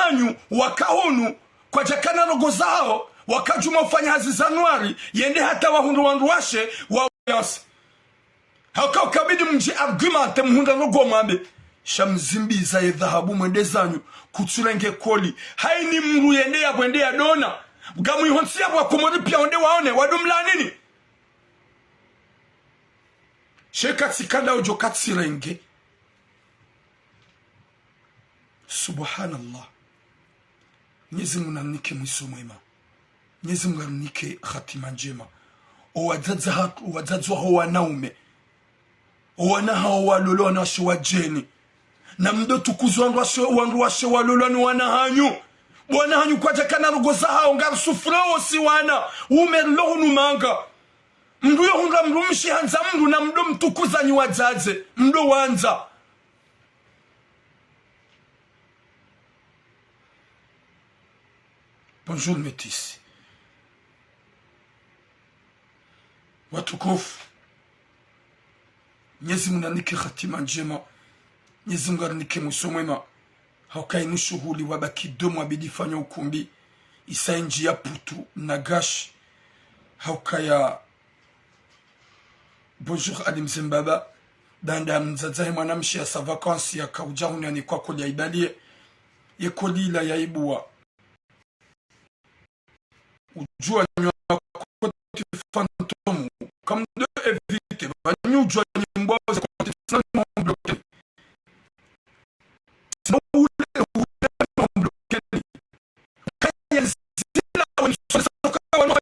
hanyu wakahunu kwa jakana rogo zao wakajuma ufanya hazi zanuari yende hata wahundu wandu washe wa yasi haka ukabidi mji argumente mhunda rogo mambe shamzimbiza ye dhahabu mwende zanyu kutsulenge koli haini mru yende ya bwende ya dona gamu ihonsi ya wakumori pia onde waone wadumla nini shekatsi kada ujo katsirenge subhanallah Mwenyezi Mungu namnike mwiso mwema Mwenyezi Mungu namnike khatima njema owadzadzwa ho wanaume owana hao walolo wanashe wajeni na mdo tukuzwa wandu washe walolo ni wana hanyu kwa jakana rugoza hao ngaru sufrao si wana umerlo manga mdu yo hunga mrumshi hanza mdu na mdo mtukuza ni wadzaze mdo wanza Bonjour métis. Watukufu. Mwenyezi Mungu anike khatima njema. Mwenyezi Mungu anike mwisho mwema. Haukainu shughuli wabaki domo abidi fanya ukumbi. Isainji ya putu nagash. Haukaya Bonjour Adim Zimbaba. Danda mzazahi mwanamshi ya sa vakansi ya kaujahuni ya ni kwa koli ya ibalie. Ye koli la ya ibua. Ujua nywa kote fantomu comme de éviter banyu ujua nyimbo za kote sans bloquer sinon ule bloquer kaya zila wansosa kwa wana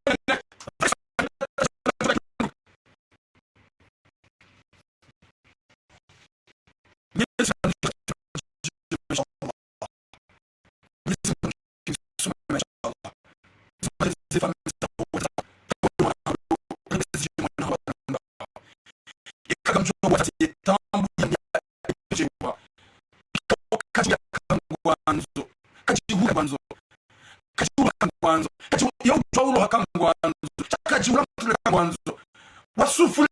wasufule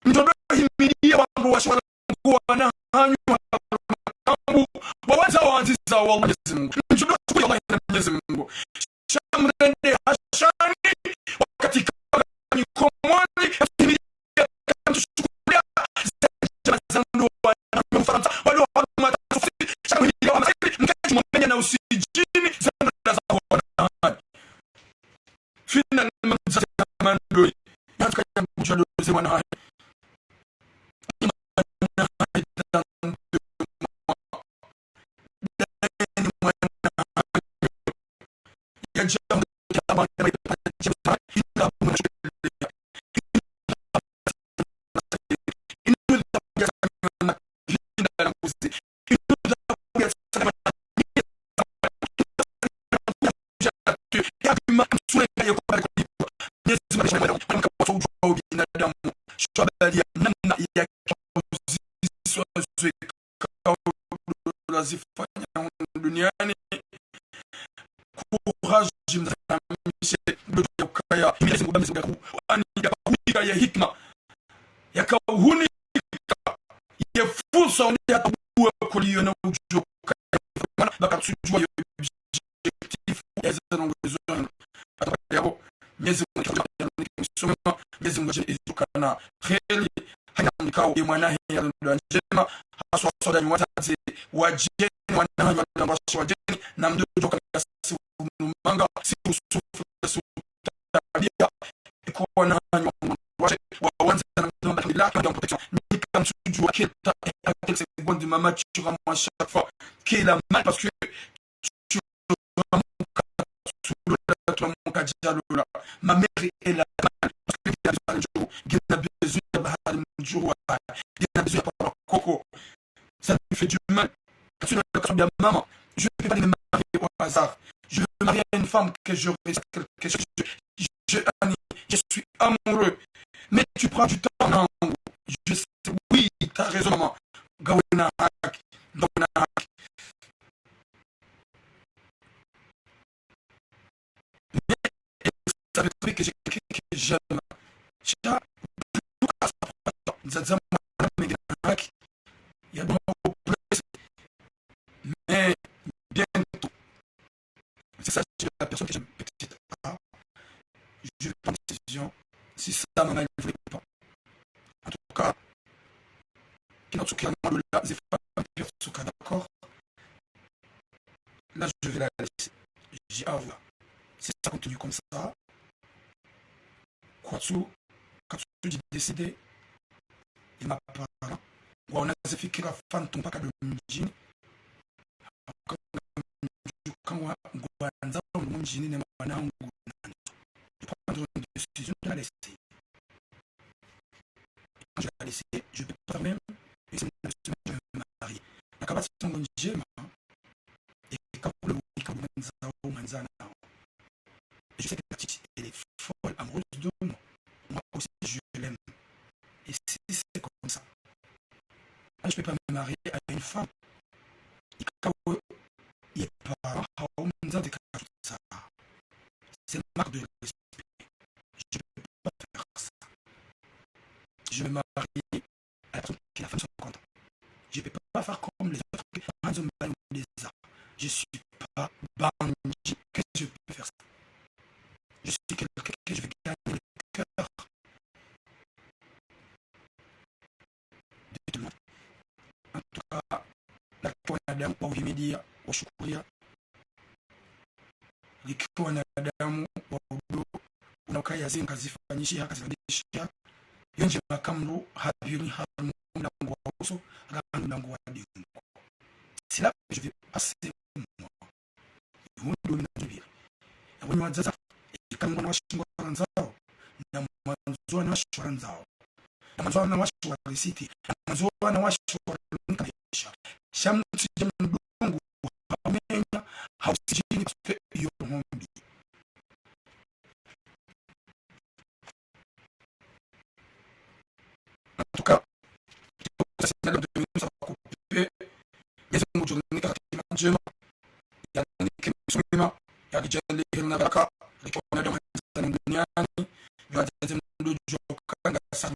njodo himilia wangu washwana na hanyu makambu wawaza wanziza wallahi Mungu njodo tukuya Allah na Mwenyezi Mungu shamrende hashani wakati kama komoni himilia kamshukulia zandu wa Mfaransa wale wa matafsiri shamrende wa masiri mkaji mwenya na usijini zandu za wana final mzamandoi Jalo zewana hai lazifanya duniani courage mzamishe kaya Mwenyezi Mungu ani ya ya hikma yakauhuni ya fursa ya kuwa kuliona ujoka bakatujua objectif ya zana besoin atakapo Mwenyezi Mungu kusoma Mwenyezi Mungu izukana kheri hana mkao mwana ya njema haswa soda ni watazi wajeni wanahanya na bashi wajeni na mdojo kasi manga si usufu tabia iko wanahanya waje waanze na mdomba bila kwa protection ni kama tujua kita quelques secondes mama tu ramas à chaque fois qui est la mal parce que tu ma mère est la parce que il a besoin de bahar mjua il a besoin de coco ça lui fait du mal. Tu n'as pas de maman. Je ne vais pas me marier au hasard. Je veux marier à une femme que je respecte, que je suis amoureux. Mais tu prends du temps, non. Je sais, oui, tu as raison, maman. Gawena hak. Mais ça veut dire que j'aime. Il y a mais bientôt s'agit de la personne que j'aime, petite A, je vais prendre une décision. Si ça, maman, elle ne voulait pas. En tout cas, d'accord. Là, je vais la laisser. J'ai à voir. Si ça continue comme ça, Kwatsu, quand j'ai décidé, il m'a parlé. On a fait que la femme tombe pas de m'jini. Quand on a un m'jini, ne m'a je prends une décision de la laisser. Quand je la laisser, je peux pas même. Et c'est une semaine que je me marie. La capacité de m'jini, et quand le je sais que la petite, elle est folle, amoureuse de moi. Moi aussi, je l'aime. Et si c'est comme ça, je ne peux pas me marier à une femme. C'est une marque de respect. Je ne peux pas faire ça. Je vais me marier à la personne qui la femme soit contente. Je ne peux pas faire comme les autres. Je ne suis pas bandit. Qu'est-ce que je peux faire ça? Je suis quelqu'un que je vais gagner le cœur de tout le monde. En tout cas, la Canada, pour vous dire, au Choukouria, les Canada, au Nakayazi, Kazifanyishi, Kazifanyishi, Yonji Makamlo, Habiri, Harmon, Nangoso, Randu Nangwadi. C'est là que je vais passer moi. Ils vont donner la vie. Et vous m'avez dit ça. Et quand on a changé en zao, na mwanzo na shwanzao. Na mwanzo na washwa risiti. Na mwanzo na washwa nkaisha. Shamtu ya mdungu hamenya hausijini pe yo mombi. En tout cas, c'est là de nous ça va couper. Les gens qui ont été manjema. Ya ni kimsuma ya kijana ile baraka. Lekona de duniani. Ya ndio joka sana.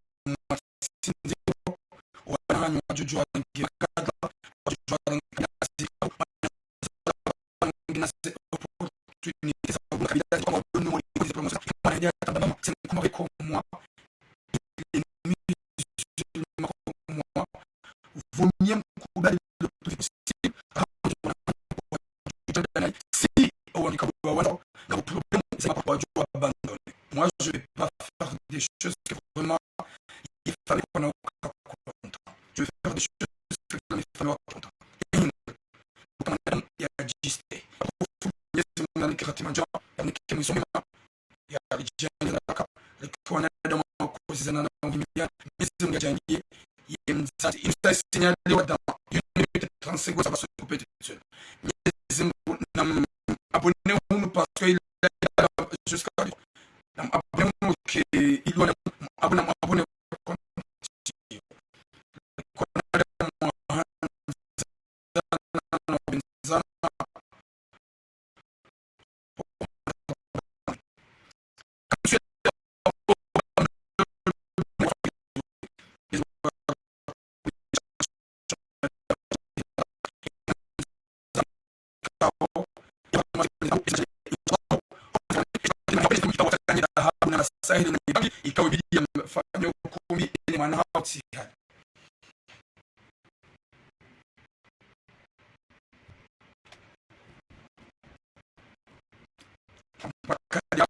Wana wajujua ngikadla wajujua ngasi ngasi opportunité ça vous la comme nous on les promotions pas aider à ta maman c'est comme moi moi vaut mieux couper le plus possible si on est capable le problème c'est pas pourquoi je abandonne moi je vais pas faire des choses que vraiment il fallait qu'on ait content je vais faire des choses que il fallait content il y a juste il y a un éclatement il y a un éclatement il y a les gens là le qu'on a dans ma cause dans la vie mais c'est un gars il y a une signal dans une minute 30 secondes ça va se couper tout seul mais c'est un abonnez-vous parce que il jusqu'à abonnez-vous que il doit abonnez sahili na ikawa bidii amefanya ukumi ili mwanao tihani mpaka